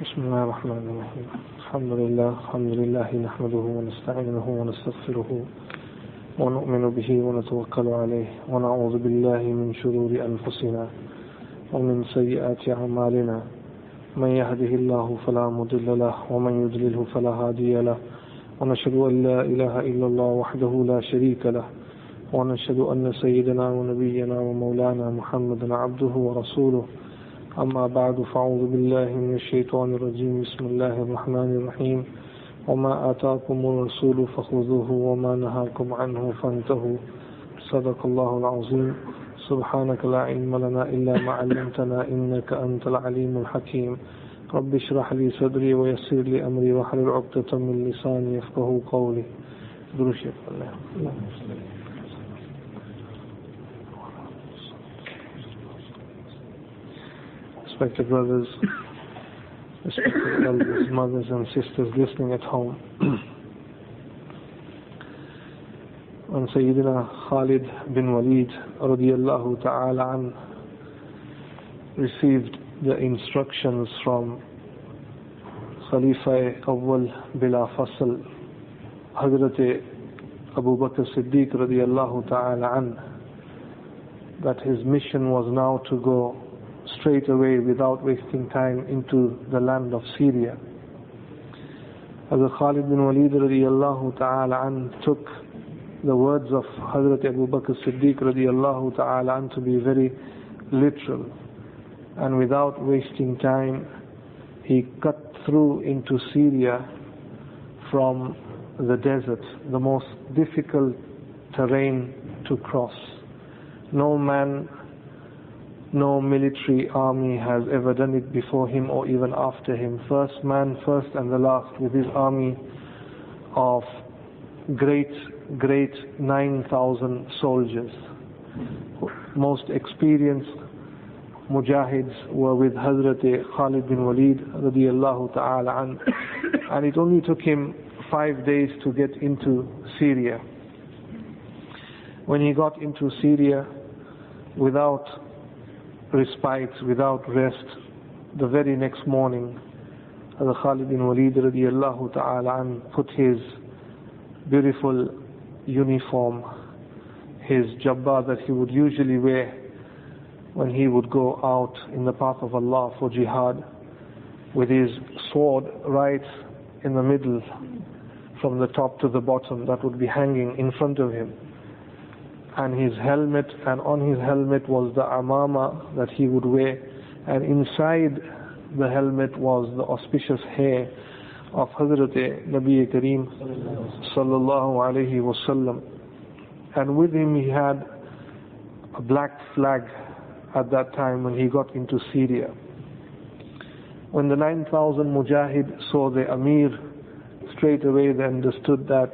بسم الله الرحمن الرحيم الحمد لله نحمده ونستعينه ونستغفره ونؤمن به ونتوكل عليه ونعوذ بالله من شرور أنفسنا ومن سيئات أعمالنا من يهده الله فلا مضل له ومن يضلله فلا هادي له ونشهد أن لا إله إلا الله وحده لا شريك له ونشهد أن سيدنا ونبينا ومولانا محمد عبده ورسوله أما بعد فأعوذ بالله من الشيطان الرجيم بسم الله الرحمن الرحيم وما آتاكم الرسول فخذوه وما نهاكم عنه فانتهوا صدق الله العظيم سبحانك لا علم لنا إلا ما علمتنا إنك أنت العليم الحكيم رب اشرح لي صدري ويسر لي أمري واحلل عقدة من لساني يفقهوا قولي درشي الله. Respected brothers, respected elders, mothers and sisters listening at home. When Sayyidina Khalid bin Walid radiyallahu ta'ala an received the instructions from Khalifa Awwal Bila Fasl, Hazrat Abu Bakr Siddiq radiyallahu ta'ala an, that his mission was now to go straight away without wasting time into the land of Syria. Hazrat Khalid bin Walid radiyallahu ta'ala an took the words of Hazrat Abu Bakr Siddiq radiyallahu ta'ala an to be very literal, and without wasting time he cut through into Syria from the desert, the most difficult terrain to cross. No man, no military army has ever done it before him or even after him. First man, first and the last, with his army of great 9,000 soldiers. Most experienced mujahids were with Hazrat Khalid bin Walid radiyallahu ta'ala an, and it only took him 5 days to get into Syria. When he got into Syria, without respite, without rest, the very next morning, Hazrat Khalid bin Walid radiyallahu ta'ala an put his beautiful uniform, his jabba that he would usually wear when he would go out in the path of Allah for jihad, with his sword right in the middle, from the top to the bottom, that would be hanging in front of him, and his helmet, and on his helmet was the amama that he would wear, and inside the helmet was the auspicious hair of Hazrat Nabi Kareem sallallahu alayhi wasallam. And with him he had a black flag at that time when he got into Syria. When the 9,000 mujahid saw the Amir, straight away they understood that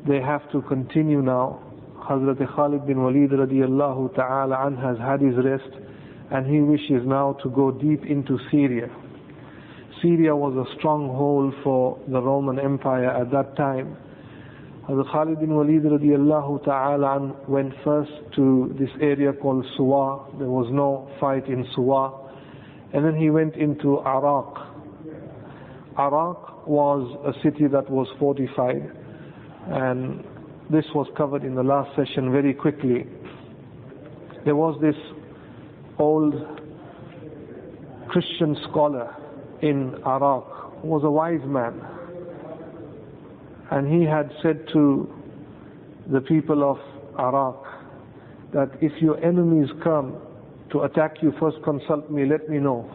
they have to continue now. Hazrat Khalid bin Walid radiyallahu ta'ala an has had his rest, and he wishes now to go deep into Syria. Syria was a stronghold for the Roman Empire at that time. Hazrat Khalid bin Walid radiyallahu ta'ala an went first to this area called Suwa. There was no fight in Suwa. And then he went into Iraq. Iraq was a city that was fortified, and this was covered in the last session very quickly. There was this old Christian scholar in Iraq who was a wise man, and he had said to the people of Iraq that if your enemies come to attack you, first consult me, let me know,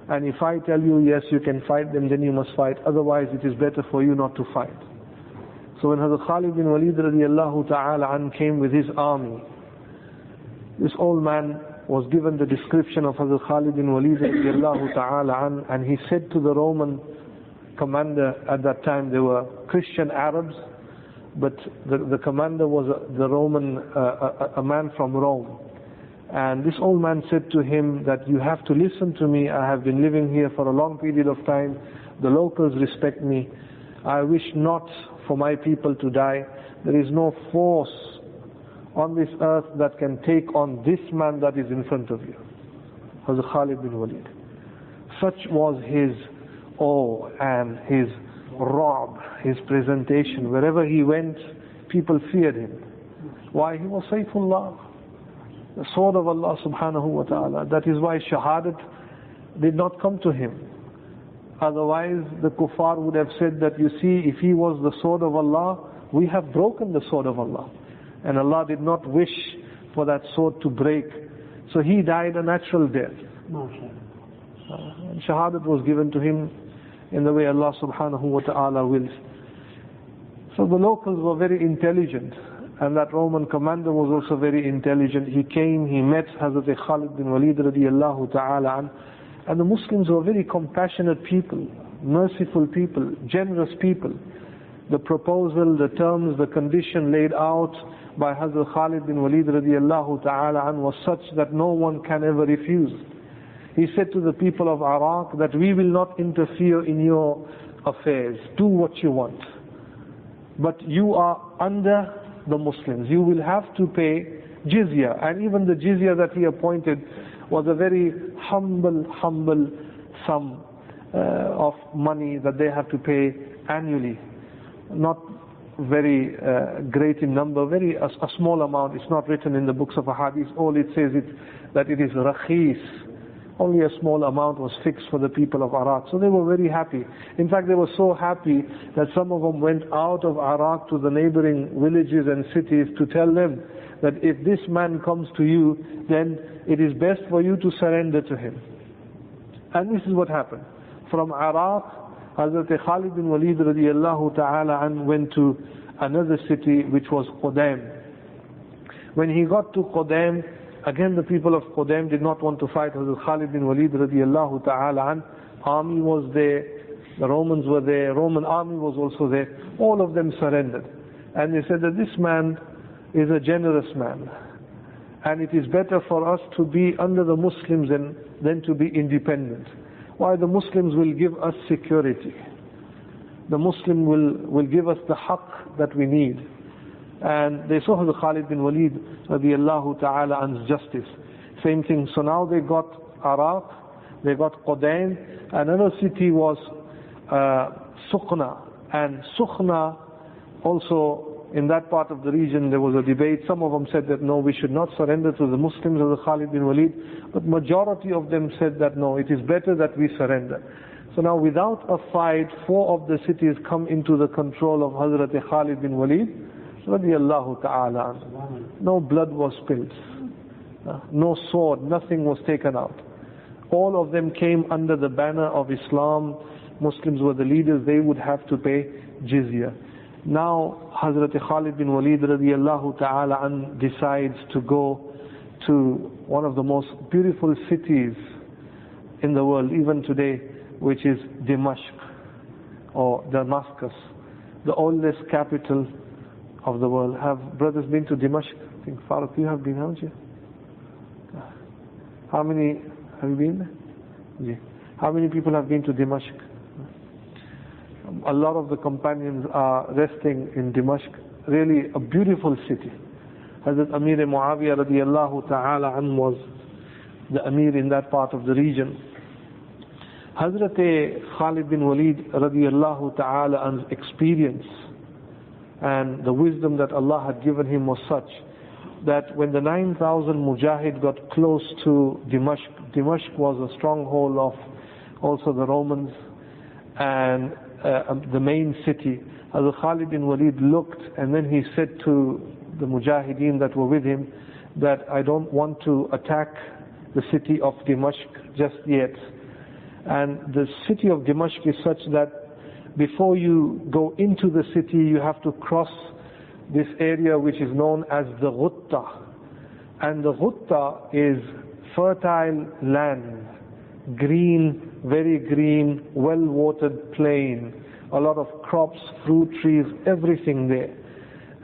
and if I tell you yes, you can fight them, then you must fight, otherwise it is better for you not to fight. So when Hazrat Khalid bin Walid radiyallahu ta'ala an came with his army, this old man was given the description of Hazrat Khalid bin Walid radiyallahu ta'ala an, and he said to the Roman commander at that time, they were Christian Arabs, but the commander was the Roman, a man from Rome. And this old man said to him that you have to listen to me, I have been living here for a long period of time, the locals respect me, I wish not for my people to die. There is no force on this earth that can take on this man that is in front of you. Hazrat Khalid bin Walid. such was his awe and his ra'b, his presentation. Wherever he went, people feared him. Why? He was Sayfullah, the sword of Allah subhanahu wa ta'ala. That is why shahadat did not come to him. Otherwise, the kuffar would have said that, you see, if he was the sword of Allah, we have broken the sword of Allah. And Allah did not wish for that sword to break. So he died a natural death. And shahadat was given to him in the way Allah subhanahu wa ta'ala wills. So the locals were very intelligent, and that Roman commander was also very intelligent. He came, he met Hazrat Khalid bin Walid radiallahu ta'ala an, and the Muslims were very compassionate people, merciful people, generous people. The proposal, the terms, the condition laid out by Hazrat Khalid bin Walid radiallahu ta'ala an was such that no one can ever refuse. He said to the people of Iraq that we will not interfere in your affairs. Do what you want. But you are under the Muslims. You will have to pay jizya. And even the jizya that he appointed was a very humble sum of money that they have to pay annually. Not very great in number, a small amount. It's not written in the books of Ahadith. All it says is that it is rakhis. Only a small amount was fixed for the people of Iraq. So they were very happy. In fact, they were so happy that some of them went out of Iraq to the neighboring villages and cities to tell them that if this man comes to you, then it is best for you to surrender to him. And this is what happened. From Iraq, Hazrat Khalid bin Walid radiallahu ta'ala an went to another city which was Qudaym. When he got to Qudaym, again the people of Qudaym did not want to fight Hazrat Khalid bin Walid radiallahu ta'ala an. Army was there, the Romans were there, Roman army was also there. All of them surrendered. And they said that this man is a generous man, and it is better for us to be under the Muslims than to be independent. Why? The Muslims will give us security. The Muslim will give us the haqq that we need. And they saw Hazrat Khalid bin Walid radiallahu ta'ala an's justice. Same thing. So now they got Iraq, they got Qudaym. Another city was Sukhna. And Sukhna also, in that part of the region, there was a debate. Some of them said that no, we should not surrender to the Muslims of the Khalid bin Walid. But majority of them said that no, it is better that we surrender. So now without a fight, 4 of the cities come into the control of Hazrat Khalid bin Walid radiallahu ta'ala. No blood was spilled. No sword, nothing was taken out. All of them came under the banner of Islam. Muslims were the leaders, they would have to pay jizya. Now Hazrat Khalid bin Walid radiallahu ta'ala an decides to go to one of the most beautiful cities in the world, even today, which is Damascus or Damascus, the oldest capital of the world. Have brothers been to Damascus? I think Farooq, you have been, haven't you? How many have you been there? How many people have been to Damascus? A lot of the companions are resting in Damascus. Really a beautiful city. Hazrat Amir Muawiyah radiallahu ta'ala an was the Amir in that part of the region. Hazrat Khalid bin Walid radiallahu ta'ala an's experience and the wisdom that Allah had given him was such that when the 9,000 mujahid got close to Damascus, Damascus was a stronghold of also the Romans and the main city. Hazrat Khalid bin Walid looked and then he said to the mujahideen that were with him that I don't want to attack the city of Damascus just yet. And the city of Damascus is such that before you go into the city you have to cross this area which is known as the Ghutta. And the Ghutta is fertile land, green, very green, well-watered plain, a lot of crops, fruit trees, everything there.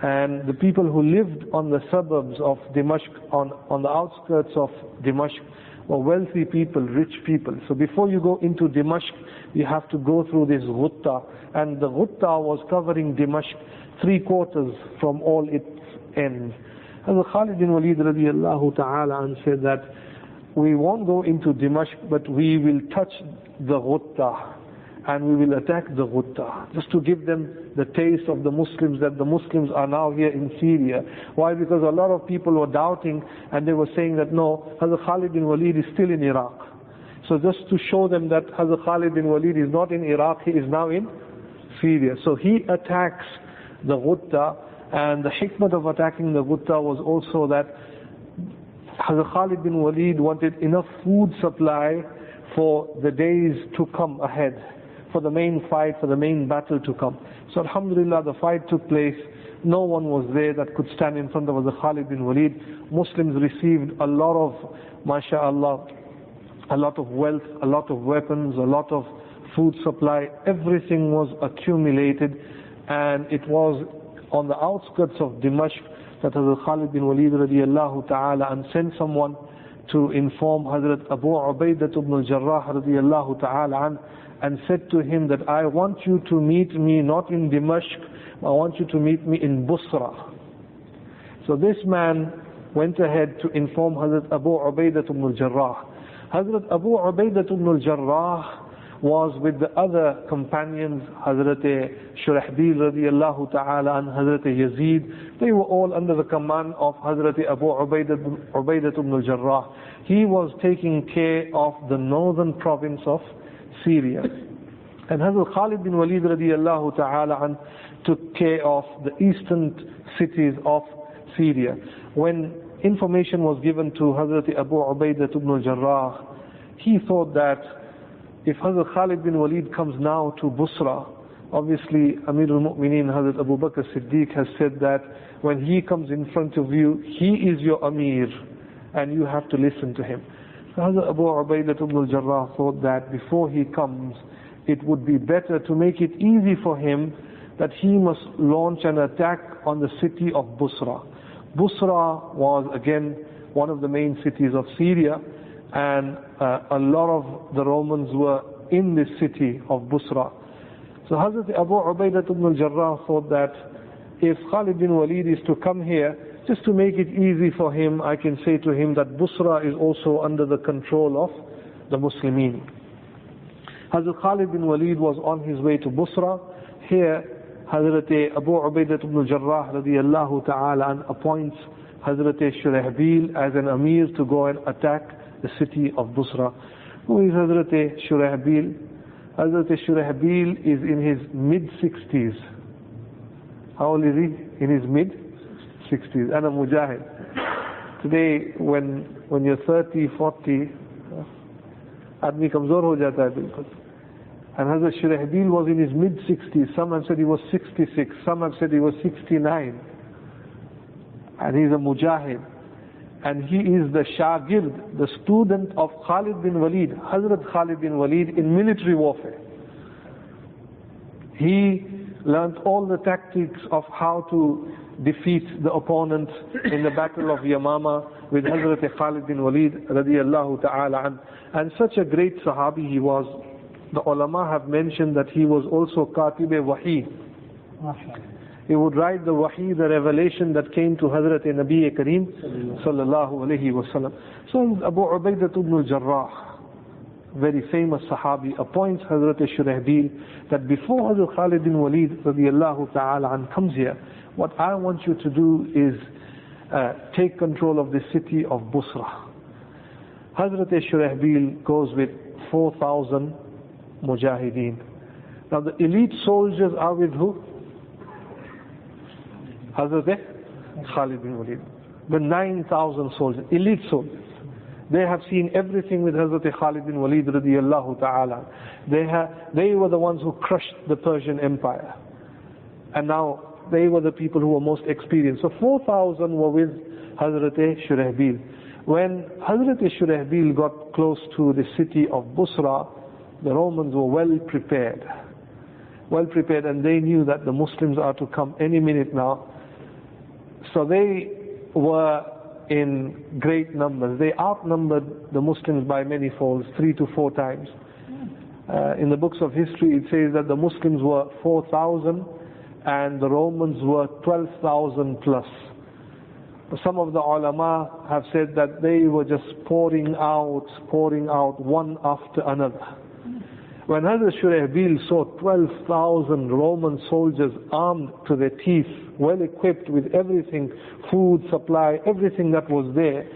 And the people who lived on the suburbs of Damascus, on the outskirts of Damascus, were wealthy people, rich people. So before you go into Damascus, you have to go through this Ghutta. And the Ghutta was covering Damascus 3/4 from all its ends. And Khalid bin Walid radiallahu ta'ala said that we won't go into Damascus, but we will touch the Ghutta, and we will attack the Ghutta, just to give them the taste of the Muslims, that the Muslims are now here in Syria. Why? Because a lot of people were doubting, and they were saying that no, Hazrat Khalid bin Walid is still in Iraq. So just to show them that Hazrat Khalid bin Walid is not in Iraq, he is now in Syria. So he attacks the Ghutta, and the hikmah of attacking the Ghutta was also that Hazrat Khalid bin Walid wanted enough food supply for the days to come ahead, for the main fight, for the main battle to come. So alhamdulillah, the fight took place. No one was there that could stand in front of Hazrat Khalid bin Walid. Muslims received a lot of, mashallah, a lot of wealth, a lot of weapons, a lot of food supply. Everything was accumulated, and it was on the outskirts of Dimashq that Hazrat Khalid bin Walid radiallahu ta'ala and sent someone to inform Hazrat Abu Ubaidah ibn al-Jarrah radiallahu ta'ala and said to him that I want you to meet me not in Dimashq, I want you to meet me in Busra. So this man went ahead to inform Hazrat Abu Ubaidah ibn al-Jarrah. Hazrat Abu Ubaidah ibn al-Jarrah was with the other companions, Hazrat Shurahbil radiallahu ta'ala and Hazrat Yazid. They were all under the command of Hazrat Abu Ubaidah ibn al-Jarrah. He was taking care of the northern province of Syria. And Hazrat Khalid bin Walid radiallahu ta'ala took care of the eastern cities of Syria. When information was given to Hazrat Abu Ubaidah ibn al-Jarrah, he thought that if Hazrat Khalid bin Walid comes now to Busra, obviously Amir al-Mu'mineen Hazrat Abu Bakr Siddiq has said that when he comes in front of you, he is your Amir and you have to listen to him. So Hazrat Abu Ubaidah ibn al-Jarrah thought that before he comes, it would be better to make it easy for him that he must launch an attack on the city of Busra. Busra was again one of the main cities of Syria, and a lot of the Romans were in this city of Busra. So Hazrat Abu Ubaidah ibn al-Jarrah thought that if Khalid bin Walid is to come here, just to make it easy for him, I can say to him that Busra is also under the control of the Muslimin. Hazrat Khalid bin Walid was on his way to Busra. Here Hazrat Abu Ubaidah ibn al-Jarrah radiallahu ta'ala appoints Hazrat Shurahbil as an Amir to go and attack the city of Busra. Who is Hazrat Shurahbil? Hazrat Shurahbil is in his mid-60s. How old is he? In his mid-60s. And a mujahid. Today, when you're 30, 40, आदमी कमजोर हो जाता है बिल्कुल. And Hazrat Shurahbil was in his mid-60s. Some have said he was 66. Some have said he was 69. And he's a mujahid. And he is the shagird, the student of Khalid bin Walid, Hazrat Khalid bin Walid in military warfare. He learned all the tactics of how to defeat the opponent in the battle of Yamama with Hazrat Khalid bin Walid radiyallahu ta'ala an. And such a great sahabi he was. The ulama have mentioned that he was also Katib Wahi. He would write the Wahi, the revelation that came to Hazrat Nabi Kareem sallallahu alayhi wa sallam. So Abu Ubaidah ibn al-Jarrah, very famous sahabi, appoints Hazrat Shurahbil that before Hazrat Khalid bin Walid radiyallahu ta'ala an comes here, what I want you to do is take control of the city of Busra. Hazrat Shurahbil goes with 4,000 mujahideen. Now the elite soldiers are with who? Hazrat Khalid bin Walid. The 9,000 soldiers, elite soldiers. They have seen everything with Hazrat Khalid bin Walid radiyallahu ta'ala. They were the ones who crushed the Persian Empire. And now they were the people who were most experienced. So 4,000 were with Hazrat Shurahbil. When Hazrat Shurahbil got close to the city of Busra, the Romans were well prepared, and they knew that the Muslims are to come any minute now. So they were in great numbers. They outnumbered the Muslims by many folds, 3 to 4 times. In the books of history it says that the Muslims were 4,000 and the Romans were 12,000 plus. Some of the ulama have said that they were just pouring out one after another. When Hazrat Shurahbil saw 12,000 Roman soldiers armed to their teeth, well equipped with everything, food, supply, everything that was there,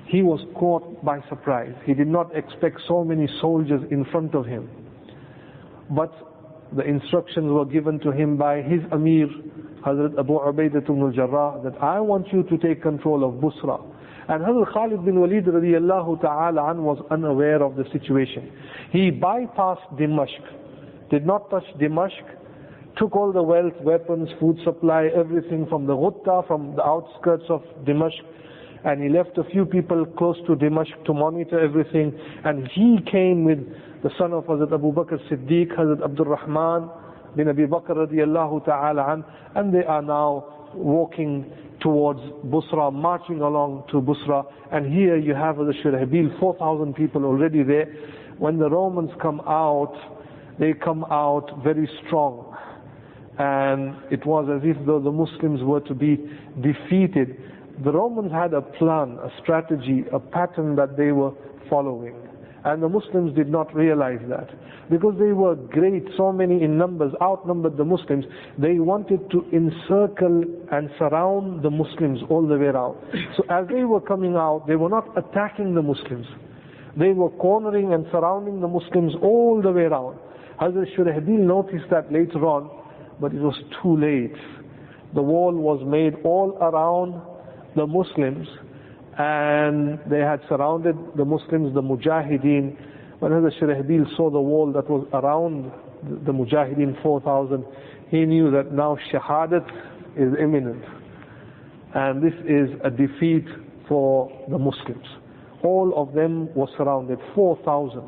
he was caught by surprise. He did not expect so many soldiers in front of him. But the instructions were given to him by his Amir, Hazrat Abu Ubaidah ibn al-Jarrah, that I want you to take control of Busra. And Hazrat Khalid bin Walid radiyallahu ta'ala an was unaware of the situation. He bypassed Dimashq, did not touch Dimashq, took all the wealth, weapons, food supply, everything from the Ghutta, from the outskirts of Dimashq, and he left a few people close to Dimashq to monitor everything, and he came with the son of Hazrat Abu Bakr Siddiq, Hazrat Abdul Rahman bin Abi Bakr radiyallahu ta'ala an, and they are now walking towards Busra, marching along to Busra. And here you have the Shurahbil, 4,000 people already there. When the Romans come out, they come out very strong. And it was as if though the Muslims were to be defeated. The Romans had a plan, a strategy, a pattern that they were following. And the Muslims did not realize that. Because they were great, so many in numbers, outnumbered the Muslims, they wanted to encircle and surround the Muslims all the way around. So as they were coming out, they were not attacking the Muslims. They were cornering and surrounding the Muslims all the way around. Hazrat Shurahbil noticed that later on, but it was too late. The wall was made all around the Muslims, and they had surrounded the Muslims, the Mujahideen. When Hazrat Shurahbil saw the wall that was around the Mujahideen, 4,000, he knew that now Shahadat is imminent. And this is a defeat for the Muslims. All of them were surrounded, 4,000.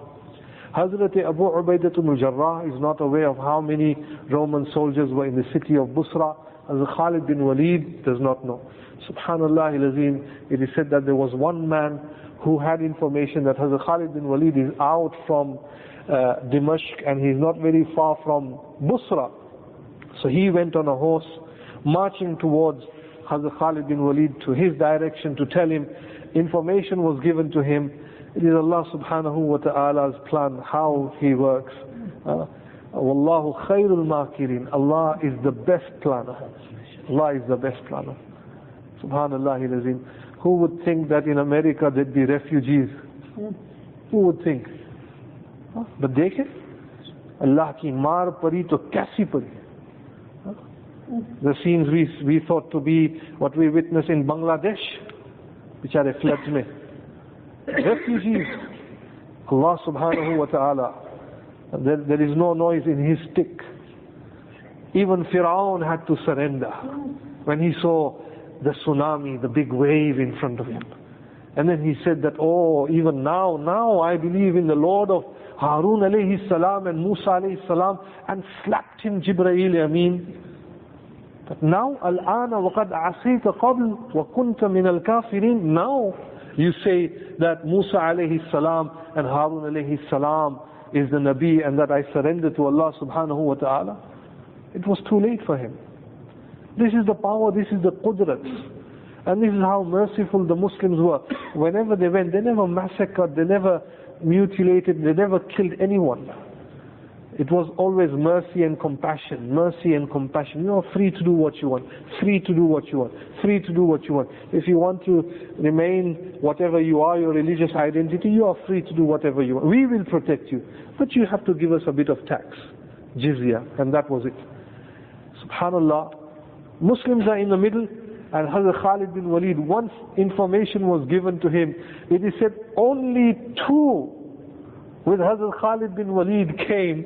Hazrat Abu Ubaidah ibn al-Jarrah is not aware of how many Roman soldiers were in the city of Busra. Hazrat Khalid bin Walid does not know. Subhanallah al-Azim, it is said that there was one man who had information that Hazrat Khalid bin Walid is out from Dimashq and he's not very far from Busra. So he went on a horse, marching towards Hazrat Khalid bin Walid to his direction to tell him. Information was given to him. It is Allah subhanahu wa ta'ala's plan, how He works. Wallahu khairul makirin. Allah is the best planner. Allah is the best planner. Subhanallah al-Azim. Who would think that in America there'd be refugees? Who would think? But dekhe, Allah ki maar pari to kaisi pari. The scenes we thought to be what we witness in Bangladesh, which are floods mein. Refugees. Allah subhanahu wa ta'ala, there is no noise in His stick. Even Fir'aun had to surrender when he saw the tsunami, the big wave in front of him. And then he said that, oh, even now I believe in the Lord of Harun alayhi salam and Musa alayhi salam, and slapped him Jibreel Ameen. But now, al-ana waqad asayta qabl wa kunta min al-kafirin. Now you say that Musa alayhi salam and Harun alayhi salam is the Nabi and that I surrender to Allah subhanahu wa ta'ala. It was too late for him. This is the power, this is the qudrat. And this is how merciful the Muslims were. Whenever they went, they never massacred, they never mutilated, they never killed anyone. It was always mercy and compassion, mercy and compassion. You are free to do what you want, free to do what you want, free to do what you want. If you want to remain whatever you are, your religious identity, you are free to do whatever you want. We will protect you. But you have to give us a bit of tax, jizya, and that was it. Subhanallah. Muslims are in the middle, and Hazrat Khalid bin Walid, once information was given to him, it is said only two with Hazrat Khalid bin Walid came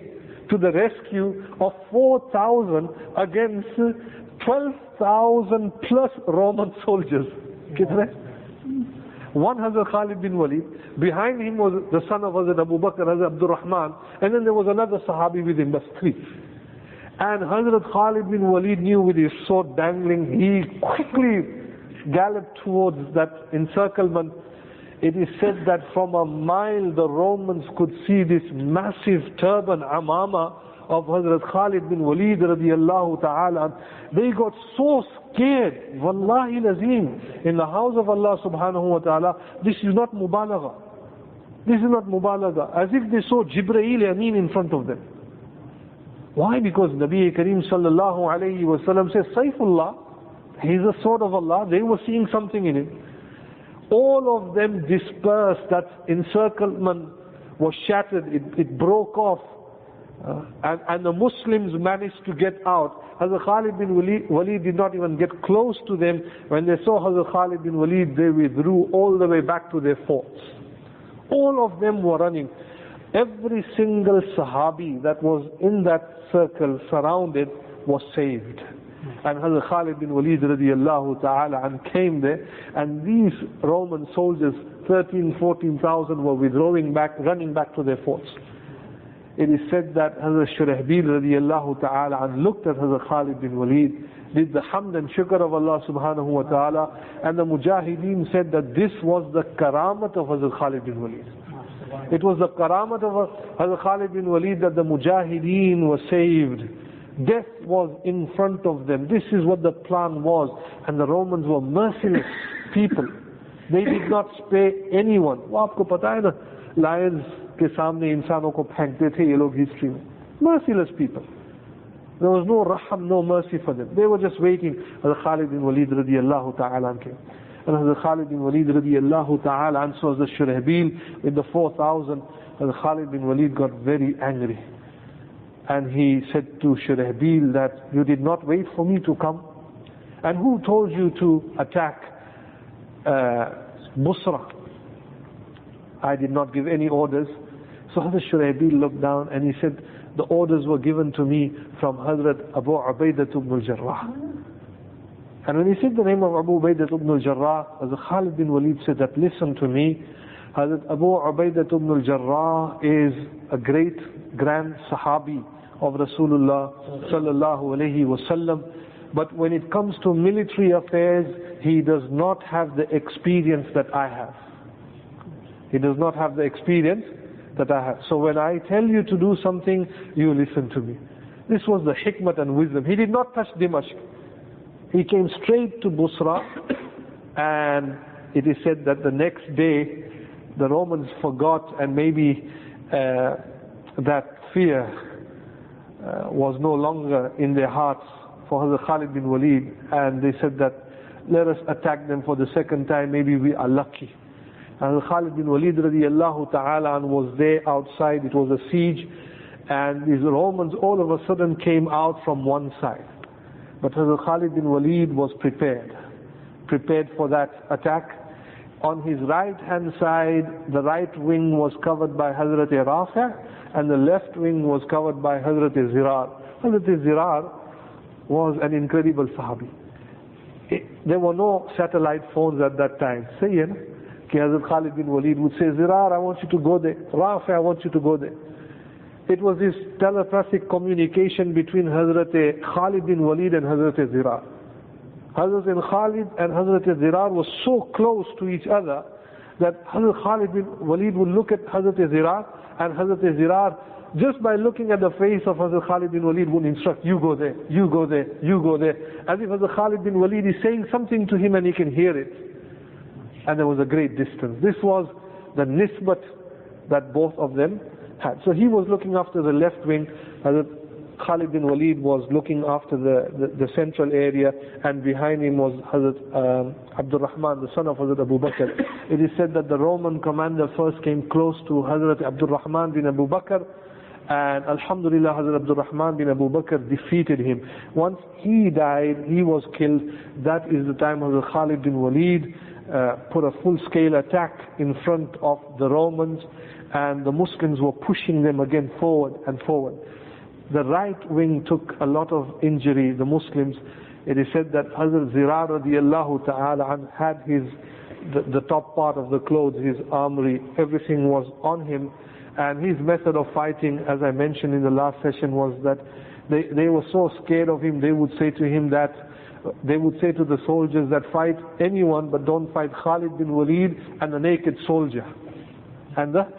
to the rescue of 4,000 against 12,000 plus Roman soldiers. One Hazrat Khalid bin Walid, behind him was the son of Hazrat Abu Bakr, Hazrat Abdul Rahman, and then there was another Sahabi with him, that's three. And Hazrat Khalid bin Walid knew with his sword dangling, he quickly galloped towards that encirclement. It is said that from a mile the Romans could see this massive turban, amama of Hazrat Khalid bin Walid radiyallahu ta'ala. They got so scared, wallahi lazim, in the house of Allah subhanahu wa ta'ala. This is not mubalagha. This is not mubalagha. As if they saw Jibreel Ameen in front of them. Why? Because Nabi Kareem sallallahu alayhi wa sallam says, Saifullah, he's a sword of Allah. They were seeing something in him. All of them dispersed. That encirclement was shattered. It broke off. And the Muslims managed to get out. Hazrat Khalid bin Walid did not even get close to them. When they saw Hazrat Khalid bin Walid, they withdrew all the way back to their forts. All of them were running. Every single Sahabi that was in that circle surrounded was saved. And Hazrat Khalid bin Walid radiallahu ta'ala and came there, and these Roman soldiers, 14,000 were withdrawing back, running back to their forts. It is said that Hazrat Shurahbil radiallahu ta'ala and looked at Hazrat Khalid bin Walid, did the hamd and shukr of Allah subhanahu wa ta'ala, and the mujahideen said that this was the karamat of Hazrat Khalid bin Walid. It was the karamat of Hazrat Khalid bin Walid that the mujahideen were saved. Death was in front of them. This is what the plan was. And the Romans were merciless people. They did not spare anyone. वो आपको पता है ना, lions के सामने इंसानों को फेंकते थे ये लोग history में. Merciless people. There was no raham, no mercy for them. They were just waiting. Hazrat Khalid bin Walid radiallahu ta'ala came. And Hazrat Khalid bin Walid radiallahu ta'ala and so Hazrat Shurahbil with the 4,000. Hazrat Khalid bin Walid got very angry. And he said to Shurahbil that you did not wait for me to come. And who told you to attack Busra? I did not give any orders. So Hazrat Shurahbil looked down and he said, the orders were given to me from Hazrat Abu Ubaidah ibn al-Jarrah. And when he said the name of Abu Ubaidah ibn al-Jarrah, Hazrat Khalid bin Walid said that, listen to me, Hazrat Abu Ubaidah ibn al-Jarrah is a great grand Sahabi of Rasulullah sallallahu alayhi wasallam. But when it comes to military affairs, he does not have the experience that I have. He does not have the experience that I have. So when I tell you to do something, you listen to me. This was the hikmat and wisdom. He did not touch Dimashq. He came straight to Busra, and it is said that the next day the Romans forgot, and maybe that fear was no longer in their hearts for Hazrat Khalid bin Walid, and they said that let us attack them for the second time, maybe we are lucky. And Khalid bin Walid radiallahu ta'ala was there outside. It was a siege, and these Romans all of a sudden came out from one side. But Hazrat Khalid bin Walid was prepared for that attack. On his right hand side, the right wing was covered by Hazrat Rafi', and the left wing was covered by Hazrat Zirar. Hazrat Zirar was an incredible Sahabi. There were no satellite phones at that time. Say, Hazrat Khalid bin Walid would say, Zirar, I want you to go there. Rafi', I want you to go there. It was this telepathic communication between Hazrat Khalid bin Walid and Hazrat Zirar. Hazrat Khalid and Hazrat Zirar were so close to each other that Hazrat Khalid bin Walid would look at Hazrat Zirar, and Hazrat Zirar, just by looking at the face of Hazrat Khalid bin Walid, would instruct, you go there, you go there, you go there. As if Hazrat Khalid bin Walid is saying something to him and he can hear it. And there was a great distance. This was the nisbat that both of them had. So he was looking after the left wing, Hazrat Khalid bin Walid was looking after the central area, and behind him was Hazrat Abdul Rahman, the son of Hazrat Abu Bakr. It is said that the Roman commander first came close to Hazrat Abdul Rahman bin Abu Bakr, and Alhamdulillah Hazrat Abdul Rahman bin Abu Bakr defeated him. Once he died, he was killed. That is the time Hazrat Khalid bin Walid put a full-scale attack in front of the Romans, and the Muslims were pushing them again forward and forward. The right wing took a lot of injury, the Muslims. It is said that Hazrat Zirar radiallahu ta'ala had the top part of the clothes, his armory, everything was on him. And his method of fighting, as I mentioned in the last session, was that they were so scared of him, they would say to the soldiers that fight anyone, but don't fight Khalid bin Walid and the naked soldier. Hazrat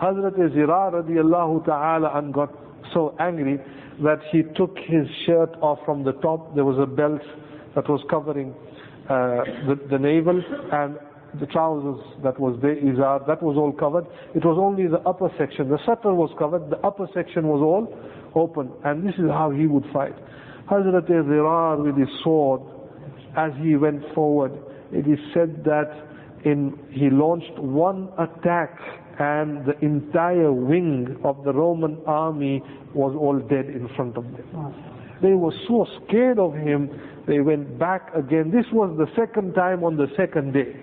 Zirar radiallahu ta'ala got so angry that he took his shirt off from the top. There was a belt that was covering the navel, and the trousers that was there, izar, that was all covered. It was only the upper section. The satr was covered, the upper section was all open. And this is how he would fight. Hazrat Zirar with his sword, as he went forward, it is said that he launched one attack and the entire wing of the Roman army was all dead in front of them. They were so scared of him, they went back again. This was the second time on the second day.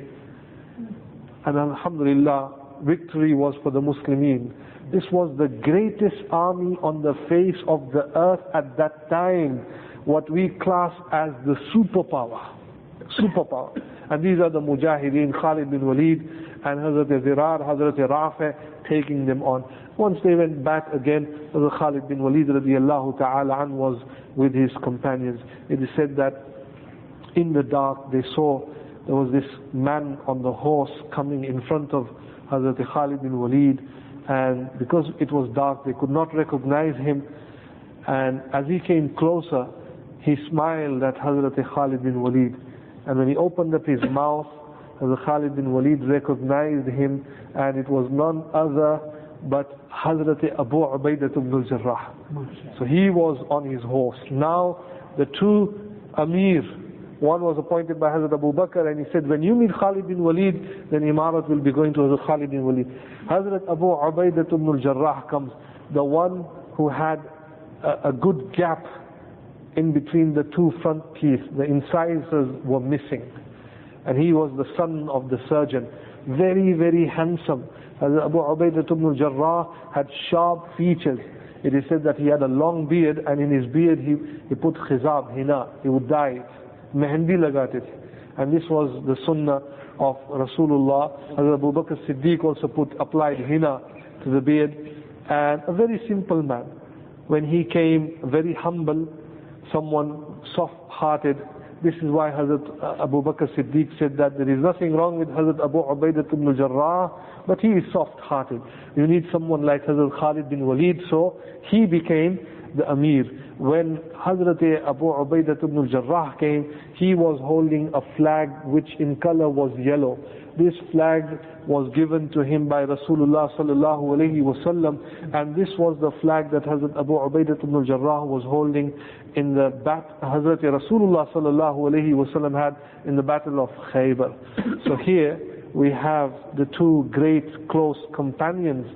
And alhamdulillah, victory was for the Muslimin. This was the greatest army on the face of the earth at that time, what we class as the superpower. And these are the Mujahideen, Khalid bin Walid and Hazrat Zirar, Hazrat Rafi, taking them on. Once they went back again, Hazrat Khalid bin Walid radiallahu ta'ala an was with his companions. It is said that in the dark they saw there was this man on the horse coming in front of Hazrat Khalid bin Walid, and because it was dark they could not recognize him. And as he came closer, he smiled at Hazrat Khalid bin Walid. And when he opened up his mouth, Hazrat Khalid bin Walid recognized him, and it was none other but Hazrat Abu Ubaidah ibn al-Jarrah. So he was on his horse. Now the two Amir, one was appointed by Hazrat Abu Bakr, and he said, when you meet Khalid bin Walid, then Imarat will be going to Hazrat Khalid bin Walid. Hazrat Abu Ubaidah ibn al-Jarrah comes, the one who had a good gap in between the two front teeth. The incisors were missing. And he was the son of the surgeon. Very, very handsome. Hazrat Abu Ubaidah ibn al-Jarrah had sharp features. It is said that he had a long beard, and in his beard he put khizab, hina. He would dye it. Mehendi lagate the. And this was the sunnah of Rasulullah. Hazrat Abu Bakr Siddiq also applied hina to the beard. And a very simple man. When he came, very humble, someone soft-hearted. This is why Hazrat Abu Bakr Siddiq said that there is nothing wrong with Hazrat Abu Ubaidah ibn al-Jarrah, but he is soft-hearted. You need someone like Hazrat Khalid bin Walid, so he became the Amir. When Hazrat Abu Ubaidah ibn al-Jarrah came, he was holding a flag which in color was yellow. This flag was given to him by Rasulullah sallallahu alayhi wasallam, and this was the flag that Hazrat Abu Ubaidah ibn al-Jarrah was holding in the Hazrat Rasulullah sallallahu alayhi wasallam had in the battle of Khaybar. So here we have the two great close companions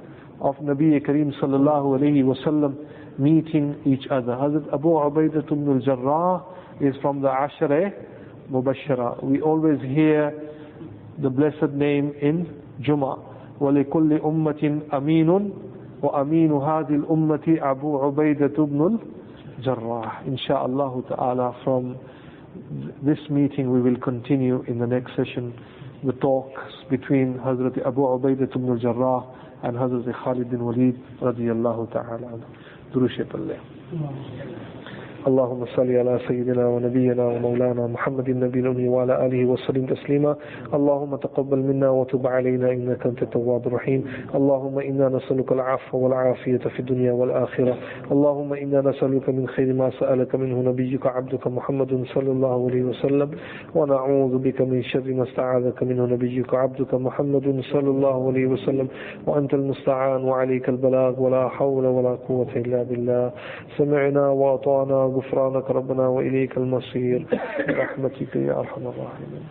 of Nabi Kareem sallallahu alayhi wasallam meeting each other. Hazrat Abu Ubaidah ibn al-Jarrah is from the Ashara Mubashara. We always hear the blessed name in Jum'ah. وَلِكُلِّ أُمَّةٍ أَمِينٌ وَأَمِينُ هَذِي الْأُمَّةِ أَبُو عُبَيْدَةُ بْنُ الْجَرَّاحِ. Insha'Allah ta'ala, from this meeting we will continue in the next session the talks between Hazrat Abu Ubaidah ibn al-Jarrah and Hazrat Khalid bin Walid radiyallahu ta'ala. Durushat Allah. اللهم صل على سيدنا ونبينا ومولانا محمد النبي الأمي وعلى آله وسلم تسليما. اللهم تقبل منا وتب علينا إنك أنت التواب الرحيم. اللهم إنا نسألك العفو والعافية في الدنيا والآخرة. اللهم إنا نسألك من خير ما سألك منه نبيك عبدك محمد صلى الله عليه وسلم، ونعوذ بك من شر ما استعاذك منه نبيك عبدك محمد صلى الله عليه وسلم، وأنت المستعان وعليك البلاغ ولا حول ولا قوة إلا بالله. سمعنا وأطعنا غفرانك ربنا وإليك المصير برحمتك يا أرحم الراحمين.